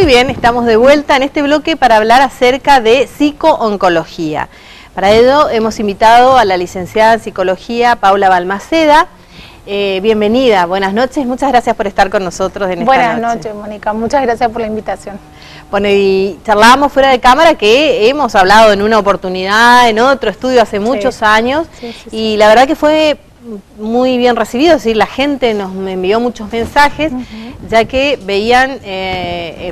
bien, estamos de vuelta en este bloque para hablar acerca de psico-oncología. Para ello hemos invitado a la licenciada en psicología Paula Balmaceda. Bienvenida, buenas noches, muchas gracias por estar con nosotros en esta noche. Buenas noches, Mónica, muchas gracias por la invitación. Bueno, y charlábamos fuera de cámara que hemos hablado en una oportunidad, en otro estudio hace muchos años, y la verdad que fue muy bien recibido, es decir, la gente nos envió muchos mensajes, ya que veían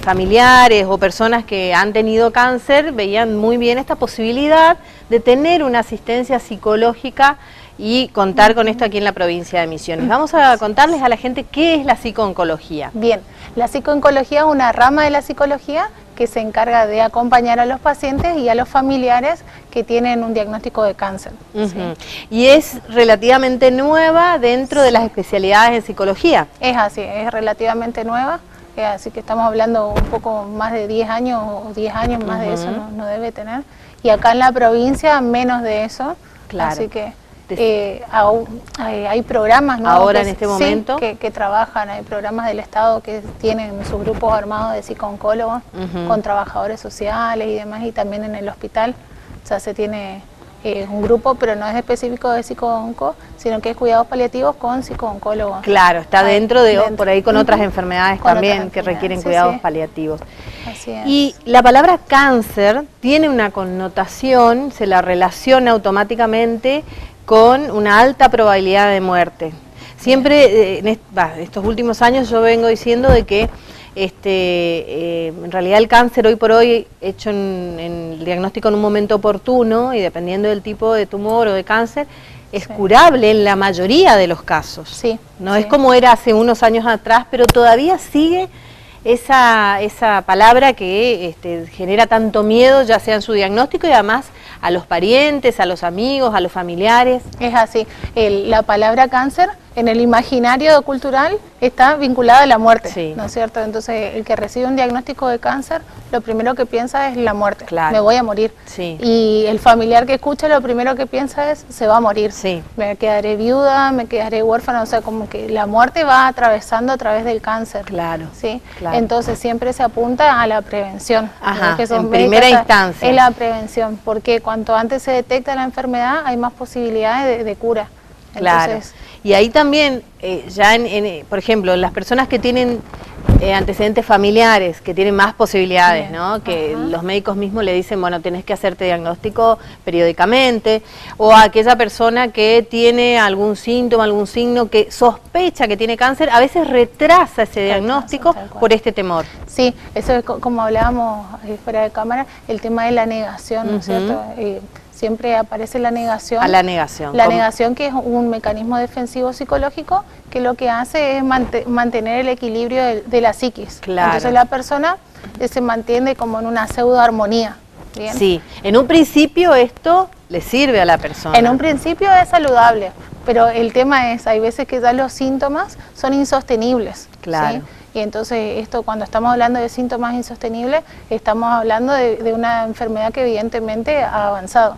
familiares o personas que han tenido cáncer, veían muy bien esta posibilidad de tener una asistencia psicológica y contar con esto aquí en la provincia de Misiones. Vamos a contarles a la gente qué es la psico-oncología. Bien, la psico-oncología es una rama de la psicología que se encarga de acompañar a los pacientes y a los familiares que tienen un diagnóstico de cáncer. Y es relativamente nueva dentro de las especialidades en psicología. Es así, es relativamente nueva, así que estamos hablando un poco más de 10 años o 10 años más de eso no debe tener. Y acá en la provincia menos de eso, así que hay programas, ¿no? Ahora en este momento que trabajan, hay programas del Estado que tienen sus grupos armados de psico-oncólogos con trabajadores sociales y demás, y también en el hospital, o sea, se tiene un grupo, pero no es específico de psico-onco, sino que es cuidados paliativos con psico-oncólogos. Claro, está dentro de, por ahí con otras enfermedades también que requieren cuidados paliativos. Así es. Y la palabra cáncer tiene una connotación, se la relaciona automáticamente con una alta probabilidad de muerte. Siempre, en estos últimos años yo vengo diciendo de que en realidad el cáncer hoy por hoy, hecho en el diagnóstico en un momento oportuno y dependiendo del tipo de tumor o de cáncer, es curable en la mayoría de los casos. No es como era hace unos años atrás, pero todavía sigue esa palabra que genera tanto miedo, ya sea en su diagnóstico y además a los parientes, a los amigos, a los familiares. Es así, la palabra cáncer en el imaginario cultural está vinculada a la muerte, ¿no es cierto? Entonces el que recibe un diagnóstico de cáncer, lo primero que piensa es la muerte, me voy a morir. Y el familiar que escucha lo primero que piensa es, se va a morir, me quedaré viuda, me quedaré huérfana, o sea, como que la muerte va atravesando a través del cáncer. Entonces siempre se apunta a la prevención. Que son en primera instancia. Es la prevención, porque cuanto antes se detecta la enfermedad, hay más posibilidades de cura. Entonces, y ahí también, por ejemplo, las personas que tienen antecedentes familiares, que tienen más posibilidades, ¿no? Que los médicos mismos le dicen, bueno, tenés que hacerte diagnóstico periódicamente, o aquella persona que tiene algún síntoma, algún signo que sospecha que tiene cáncer, a veces retrasa ese diagnóstico por este temor. Sí, eso es como hablábamos fuera de cámara, el tema de la negación, ¿no es cierto? Siempre aparece la negación. A la negación. La negación, que es un mecanismo defensivo psicológico que lo que hace es mantener el equilibrio de la psiquis. Entonces la persona se mantiene como en una pseudoarmonía. Sí, en un principio esto le sirve a la persona. En un principio es saludable, pero el tema es, hay veces que ya los síntomas son insostenibles. Y entonces esto, cuando estamos hablando de síntomas insostenibles, estamos hablando de una enfermedad que evidentemente ha avanzado.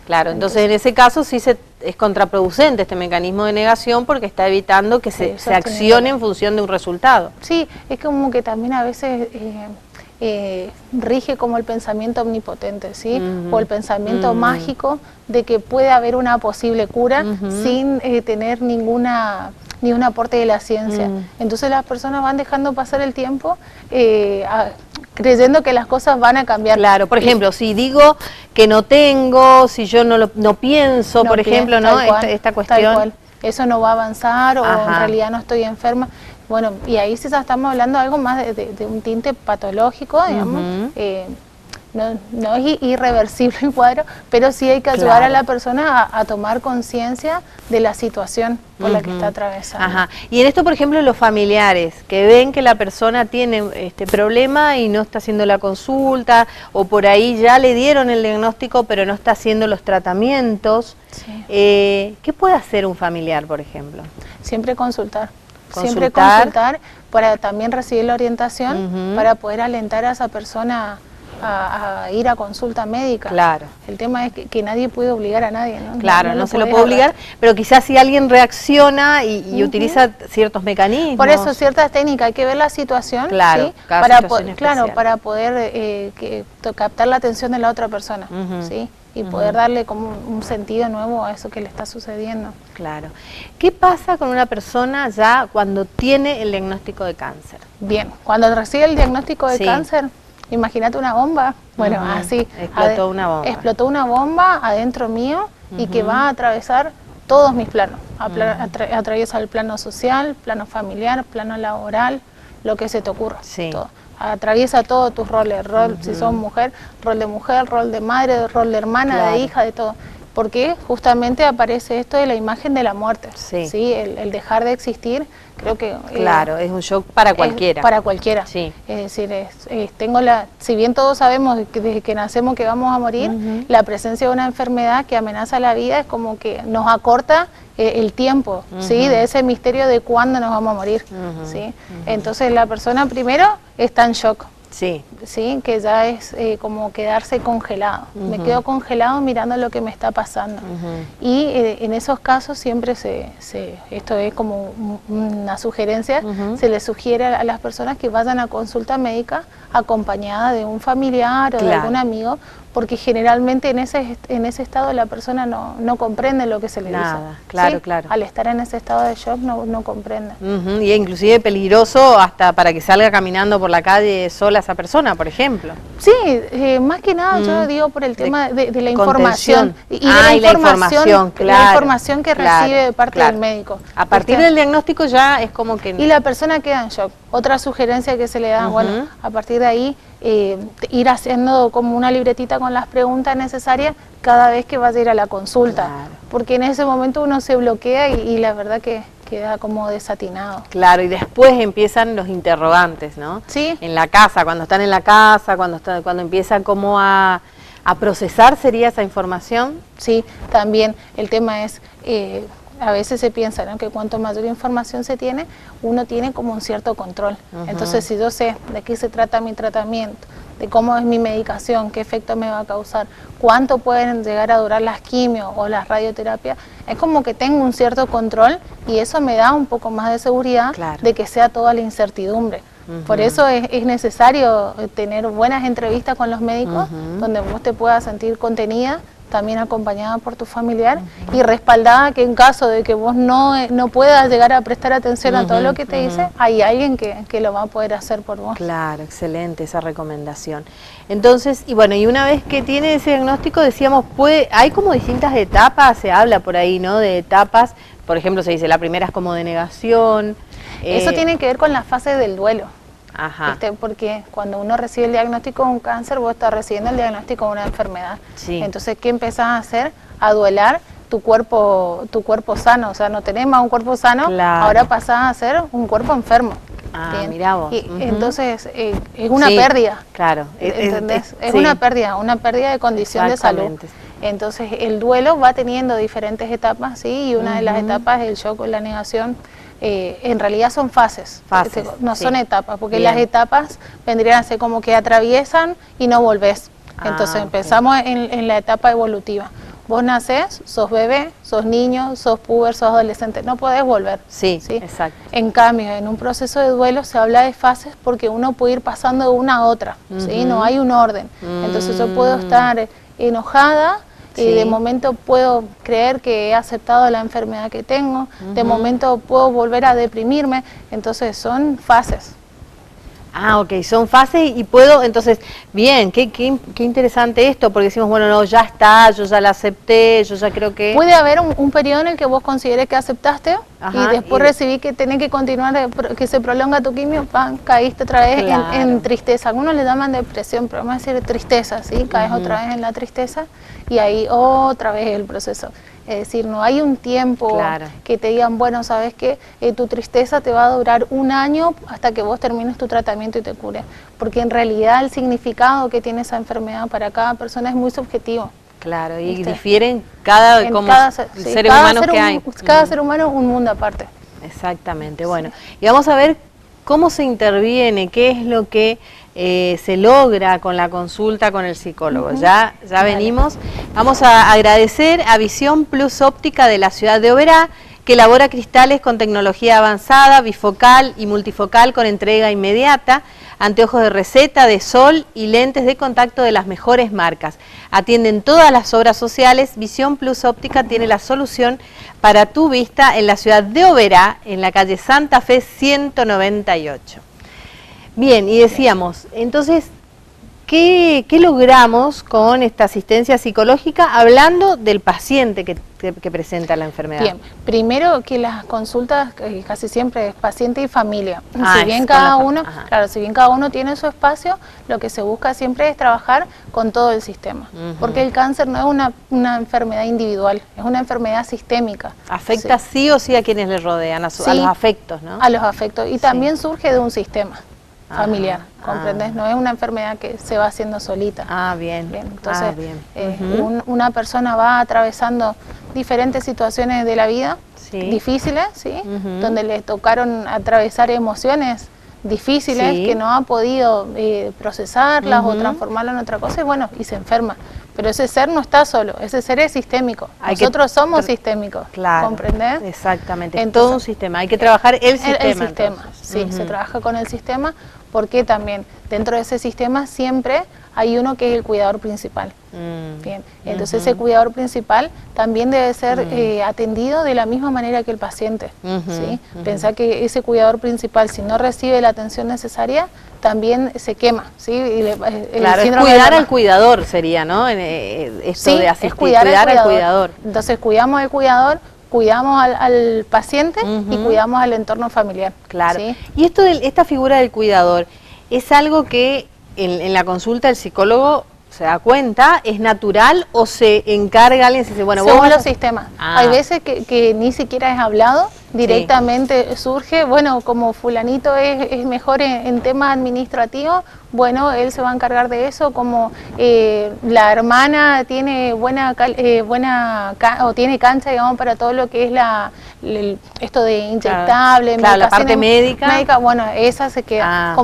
Entonces en ese caso sí es contraproducente este mecanismo de negación, porque está evitando que se accione en función de un resultado. Sí, es como que también a veces rige como el pensamiento omnipotente, o el pensamiento mágico de que puede haber una posible cura sin tener ni un aporte de la ciencia. Entonces las personas van dejando pasar el tiempo creyendo que las cosas van a cambiar. Por ejemplo, si digo que no tengo, si yo no pienso, por ejemplo, ¿no? Esta cuestión. Tal cual. Eso no va a avanzar, o en realidad no estoy enferma. Bueno, y ahí sí ya estamos hablando de algo más de un tinte patológico, digamos. No es irreversible el cuadro, pero sí hay que ayudar a la persona a tomar conciencia de la situación por la que está atravesando. Y en esto, por ejemplo, los familiares que ven que la persona tiene este problema y no está haciendo la consulta, o por ahí ya le dieron el diagnóstico pero no está haciendo los tratamientos, ¿qué puede hacer un familiar, por ejemplo? Siempre consultar. Siempre consultar para también recibir la orientación, para poder alentar a esa persona a ir a consulta médica. Claro. El tema es que nadie puede obligar a nadie, ¿no? Claro, no se lo puede obligar, pero quizás si alguien reacciona y utiliza ciertos mecanismos. Por eso ciertas técnicas, hay que ver la situación, claro, ¿sí? Para poder captar la atención de la otra persona, ¿sí? Y poder darle como un sentido nuevo a eso que le está sucediendo. Claro. ¿Qué pasa con una persona ya cuando tiene el diagnóstico de cáncer? Bien, cuando recibe el diagnóstico de cáncer, imagínate una bomba, bueno, así. Explotó una bomba. Explotó una bomba adentro mío y que va a atravesar todos mis planos. Atraviesa el plano social, plano familiar, plano laboral, lo que se te ocurra. Sí. Todo. Atraviesa todos tus roles, si sos mujer, rol de madre, rol de hermana, de hija, de todo. Porque justamente aparece esto de la imagen de la muerte, ¿sí? El dejar de existir, creo que... Claro, es un shock para cualquiera. Para cualquiera. Sí. Es decir, si bien todos sabemos que desde que nacemos que vamos a morir, la presencia de una enfermedad que amenaza la vida es como que nos acorta el tiempo, ¿sí? De ese misterio de cuándo nos vamos a morir, ¿sí? Entonces la persona primero está en shock. Sí. Sí, que ya es como quedarse congelado. Me quedo congelado mirando lo que me está pasando. Y en esos casos siempre esto es como una sugerencia, se les sugiere a las personas que vayan a consulta médica acompañada de un familiar o de algún amigo, porque generalmente en ese estado la persona no comprende lo que se le dice. Claro, ¿sí? Claro. Al estar en ese estado de shock no comprende. Y es inclusive peligroso hasta para que salga caminando por la calle sola esa persona, por ejemplo. Sí, más que nada yo digo por el tema de la información. Y la información que recibe de parte del médico. A partir del diagnóstico ya es como que... Y la persona queda en shock. Otra sugerencia que se le da, bueno, a partir de ahí ir haciendo como una libretita con las preguntas necesarias cada vez que vaya a ir a la consulta, porque en ese momento uno se bloquea y la verdad que queda como desatinado. Claro, y después empiezan los interrogantes, ¿no? Sí. En la casa, cuando están en la casa, cuando empiezan como a procesar, ¿sería esa información? Sí, también el tema es... a veces se piensa, ¿no?, que cuanto mayor información se tiene, uno tiene como un cierto control. Entonces, si yo sé de qué se trata mi tratamiento, de cómo es mi medicación, qué efecto me va a causar, cuánto pueden llegar a durar las quimios o las radioterapias, es como que tengo un cierto control y eso me da un poco más de seguridad de que sea toda la incertidumbre. Por eso es necesario tener buenas entrevistas con los médicos, donde vos te puedas sentir contenida, también acompañada por tu familiar y respaldada que en caso de que vos no puedas llegar a prestar atención a todo lo que te dice, hay alguien que lo va a poder hacer por vos. Claro, excelente esa recomendación. Entonces, y bueno, y una vez que tiene ese diagnóstico, decíamos, hay como distintas etapas, se habla por ahí, ¿no?, de etapas. Por ejemplo, se dice, la primera es como de negación. Eso tiene que ver con la fase del duelo. Ajá. Porque cuando uno recibe el diagnóstico de un cáncer, vos estás recibiendo el diagnóstico de una enfermedad. Sí. Entonces, ¿qué empezás a hacer? A duelar tu cuerpo sano. O sea, no tenés más un cuerpo sano, ahora pasás a ser un cuerpo enfermo. Mirá vos. Y entonces, es una pérdida. Claro. ¿Entendés? Es una pérdida de condición de salud. Entonces, el duelo va teniendo diferentes etapas, ¿sí? Y una de las etapas es el shock o la negación. En realidad son fases, no son etapas, porque las etapas vendrían a ser como que atraviesan y no volvés. Entonces empezamos en la etapa evolutiva. Vos nacés, sos bebé, sos niño, sos puber, sos adolescente, no podés volver. Sí, exacto. En cambio, en un proceso de duelo se habla de fases porque uno puede ir pasando de una a otra, ¿sí? No hay un orden. Entonces yo puedo estar enojada, y de momento puedo creer que he aceptado la enfermedad que tengo, de momento puedo volver a deprimirme, entonces son fases. Ok, son fases y puedo, entonces, bien, qué interesante esto, porque decimos, bueno, no, ya está, yo ya la acepté, yo ya creo que... Puede haber un periodo en el que vos consideres que aceptaste y después recibí que tenés que continuar, que se prolonga tu quimio, caíste otra vez en tristeza. Algunos le llaman depresión, pero vamos a decir tristeza, ¿sí? Caes otra vez en la tristeza y ahí otra vez el proceso. Es decir, no hay un tiempo que te digan, bueno, sabes que tu tristeza te va a durar 1 año hasta que vos termines tu tratamiento y te cures. Porque en realidad el significado que tiene esa enfermedad para cada persona es muy subjetivo. Claro, y difieren cada seres humanos que hay. Cada ser humano es un mundo aparte. Exactamente, bueno. Y vamos a ver cómo se interviene, qué es lo que se logra con la consulta con el psicólogo. Ya venimos. Vamos a agradecer a Visión Plus Óptica de la ciudad de Oberá, que elabora cristales con tecnología avanzada, bifocal y multifocal con entrega inmediata, anteojos de receta, de sol y lentes de contacto de las mejores marcas. Atienden todas las obras sociales. Visión Plus Óptica tiene la solución para tu vista en la ciudad de Oberá, en la calle Santa Fe 198. Bien, y decíamos, entonces, ¿qué logramos con esta asistencia psicológica hablando del paciente que presenta la enfermedad? Bien, primero que las consultas casi siempre es paciente y familia. Si bien cada uno tiene su espacio, lo que se busca siempre es trabajar con todo el sistema, porque el cáncer no es una enfermedad individual, es una enfermedad sistémica. Afecta sí o sí a quienes le rodean, a los afectos, ¿no? A los afectos, y también surge de un sistema familiar, ¿comprendes? No es una enfermedad que se va haciendo solita. Bien. Entonces, una persona va atravesando diferentes situaciones de la vida, difíciles, donde le tocaron atravesar emociones difíciles que no ha podido procesarlas o transformarlas en otra cosa, y se enferma. Pero ese ser no está solo, ese ser es sistémico. Nosotros somos sistémicos, ¿comprendés? Exactamente, es todo un sistema, hay que trabajar el sistema. El sistema, se trabaja con el sistema, porque también dentro de ese sistema siempre hay uno que es el cuidador principal. Bien, entonces ese cuidador principal también debe ser atendido de la misma manera que el paciente. Pensá que ese cuidador principal, si no recibe la atención necesaria, también se quema. Claro, es cuidar al cuidador sería, ¿no? Esto de asistir, cuidar al cuidador. Entonces cuidamos al cuidador, cuidamos al paciente y cuidamos al entorno familiar. Claro. Y esto esta figura del cuidador, ¿es algo que en la consulta el psicólogo se da cuenta, es natural o se encarga alguien? Se dice, bueno, según los sistemas. Hay veces que ni siquiera es hablado, directamente surge, como fulanito es mejor en temas administrativos, él se va a encargar de eso, como la hermana tiene tiene cancha, digamos, para todo lo que es esto de inyectable, la parte médica, esa se queda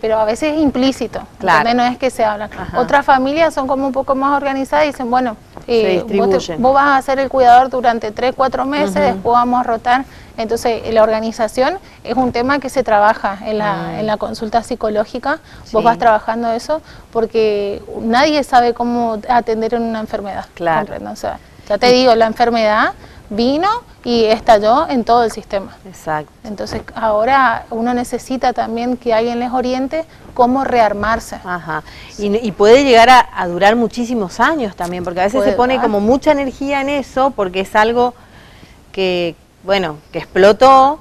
pero a veces es implícito, no es que se habla. Otras familias son como un poco más organizadas y dicen, vos vas a ser el cuidador durante 3-4 meses, después vamos a rotar. Entonces la organización es un tema que se trabaja en la consulta psicológica. Vos vas trabajando eso porque nadie sabe cómo atender en una enfermedad. O sea, ya te digo, la enfermedad vino y estalló en todo el sistema. Exacto. Entonces ahora uno necesita también que alguien les oriente cómo rearmarse. Y puede llegar a durar muchísimos años también, porque a veces se pone como mucha energía en eso, porque es algo que explotó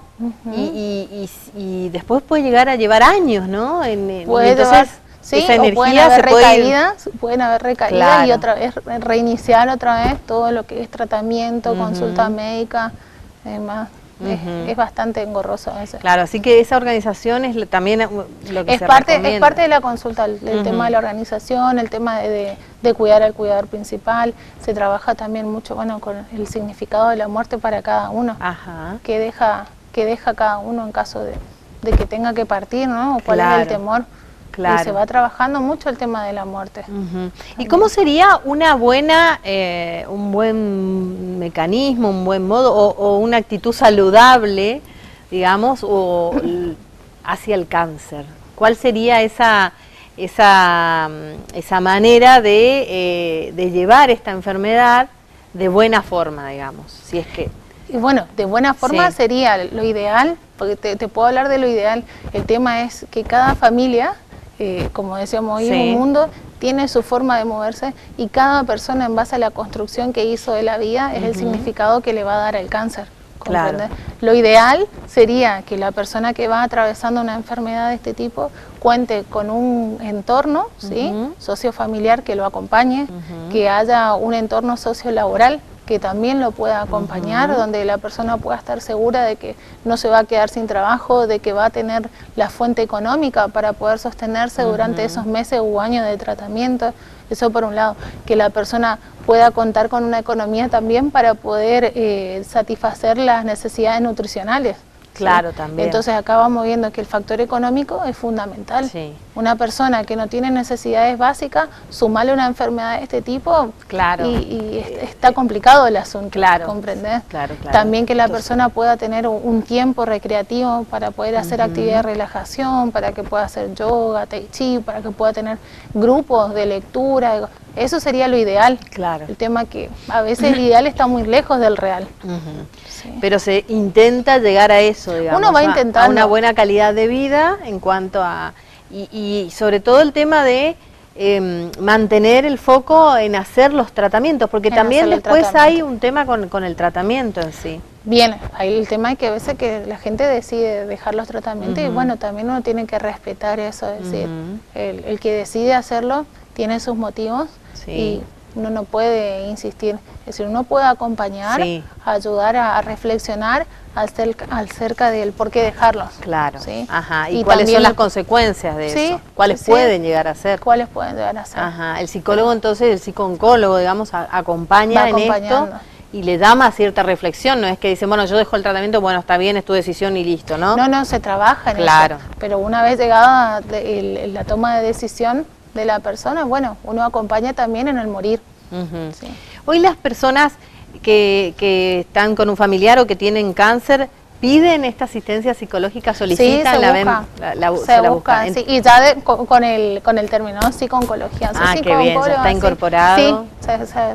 y después puede llegar a llevar años, ¿no? Entonces esa energía pueden haber recaídas y otra vez reiniciar otra vez todo lo que es tratamiento, consulta médica, además es bastante engorroso a veces. Claro, así que esa organización es también lo que es parte de la consulta, el tema de la organización, el tema de cuidar al cuidador principal. Se trabaja también mucho con el significado de la muerte para cada uno, que deja cada uno en caso de que tenga que partir, ¿no? O cuál es el temor. Y se va trabajando mucho el tema de la muerte. ¿Y cómo sería un buen mecanismo, un buen modo o una actitud saludable, digamos, hacia el cáncer? ¿Cuál sería esa manera de llevar esta enfermedad de buena forma, digamos? Si es que... Y de buena forma sería lo ideal, porque te puedo hablar de lo ideal. El tema es que cada familia, como decíamos hoy, en un mundo, tiene su forma de moverse y cada persona en base a la construcción que hizo de la vida es el significado que le va a dar al cáncer. Lo ideal sería que la persona que va atravesando una enfermedad de este tipo cuente con un entorno sociofamiliar que lo acompañe, que haya un entorno sociolaboral que también lo pueda acompañar, donde la persona pueda estar segura de que no se va a quedar sin trabajo, de que va a tener la fuente económica para poder sostenerse durante esos meses u años de tratamiento. Eso por un lado, que la persona pueda contar con una economía también para poder satisfacer las necesidades nutricionales Claro, ¿sí? también. Entonces acá vamos viendo que el factor económico es fundamental. Sí. Una persona que no tiene necesidades básicas, sumarle una enfermedad de este tipo, claro. y está complicado el asunto, claro. ¿comprendés? Claro, claro. También que la persona pueda tener un tiempo recreativo para poder hacer actividad de relajación, para que pueda hacer yoga, tai chi, para que pueda tener grupos de lectura. Eso sería lo ideal. Claro. El tema que a veces el ideal está muy lejos del real. Sí. Pero se intenta llegar a eso, digamos. Uno va intentando. A una buena calidad de vida en cuanto a... Y sobre todo el tema de mantener el foco en hacer los tratamientos, porque también después hay un tema con el tratamiento en sí. Bien, ahí el tema es que a veces que la gente decide dejar los tratamientos y bueno, también uno tiene que respetar eso, es decir, el que decide hacerlo tiene sus motivos y uno no puede insistir, es decir, uno puede acompañar, ayudar a reflexionar acerca del por qué dejarlos. Claro. ¿Sí? Ajá. ¿Y cuáles son las consecuencias de eso? ¿Cuáles pueden llegar a ser? ¿Cuáles pueden llegar a ser? Ajá. El psicólogo entonces, el psicooncólogo, digamos, acompaña en esto y le llama cierta reflexión, no es que dice, bueno, yo dejo el tratamiento, bueno, está bien, es tu decisión y listo, ¿no? No, se trabaja en eso. Pero una vez llegada la toma de decisión de la persona, bueno, uno acompaña también en el morir. Sí. Hoy las personas que están con un familiar o que tienen cáncer, ¿piden esta asistencia psicológica? ¿Solicitan? Se busca, sí, y ya con el término psico-oncología. Qué bien, ya está incorporado. Sí,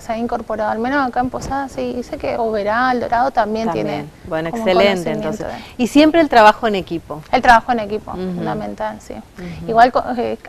se ha incorporado, al menos acá en Posada, sí, dice que Oberá, Dorado también tiene. Bueno, excelente, entonces. Y siempre el trabajo en equipo. El trabajo en equipo, fundamental, sí. Igual,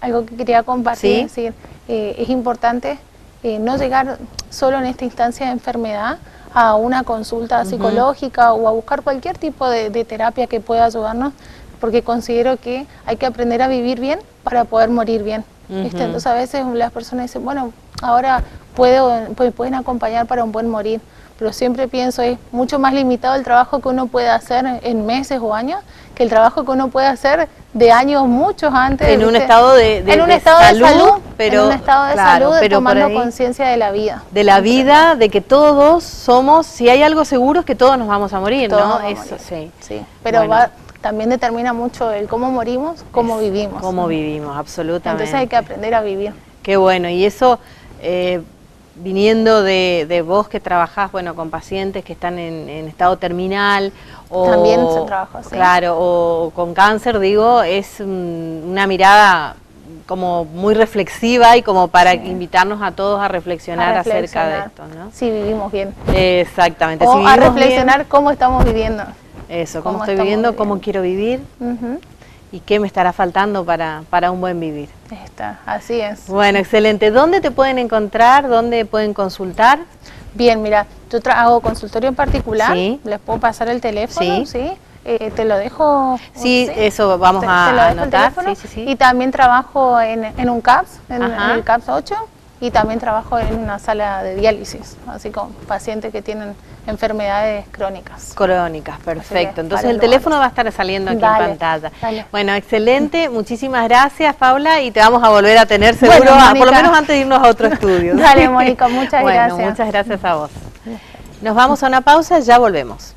algo que quería compartir, es decir, es importante no llegar solo en esta instancia de enfermedad a una consulta psicológica o a buscar cualquier tipo de terapia que pueda ayudarnos, porque considero que hay que aprender a vivir bien para poder morir bien. Entonces a veces las personas dicen, bueno, ahora pueden acompañar para un buen morir, pero siempre pienso es mucho más limitado el trabajo que uno puede hacer en meses o años que el trabajo que uno puede hacer de años muchos antes. En un estado de salud, pero en un estado de salud, tomando conciencia de la vida. De la vida, de que todos somos, si hay algo seguro es que todos nos vamos a morir, ¿no? Eso, sí. Pero también determina mucho el cómo morimos, cómo vivimos. Cómo vivimos, absolutamente. Entonces hay que aprender a vivir. Qué bueno, y eso... viniendo de vos que trabajás, bueno, con pacientes que están en estado terminal o también se trabaja así. Claro, o con cáncer, digo, es una mirada como muy reflexiva y como para invitarnos a todos a reflexionar acerca de esto, ¿no? Si vivimos bien. Exactamente. O a reflexionar cómo estamos viviendo. Eso, cómo estoy viviendo, cómo quiero vivir. ¿Y qué me estará faltando para un buen vivir? Así es. Bueno, excelente. ¿Dónde te pueden encontrar? ¿Dónde pueden consultar? Bien, mira, yo hago consultorio en particular, les puedo pasar el teléfono, te lo dejo. Sí, eso vamos a anotar. Y también trabajo en un CAPS, en el CAPS 8, y también trabajo en una sala de diálisis, así con pacientes que tienen enfermedades crónicas. Perfecto. Entonces el teléfono va a estar saliendo aquí en pantalla. Bueno, excelente. Muchísimas gracias, Paula, y te vamos a volver a tener seguro, por lo menos antes de irnos a otro estudio. Dale, Mónica, muchas gracias. Muchas gracias a vos. Nos vamos a una pausa, ya volvemos.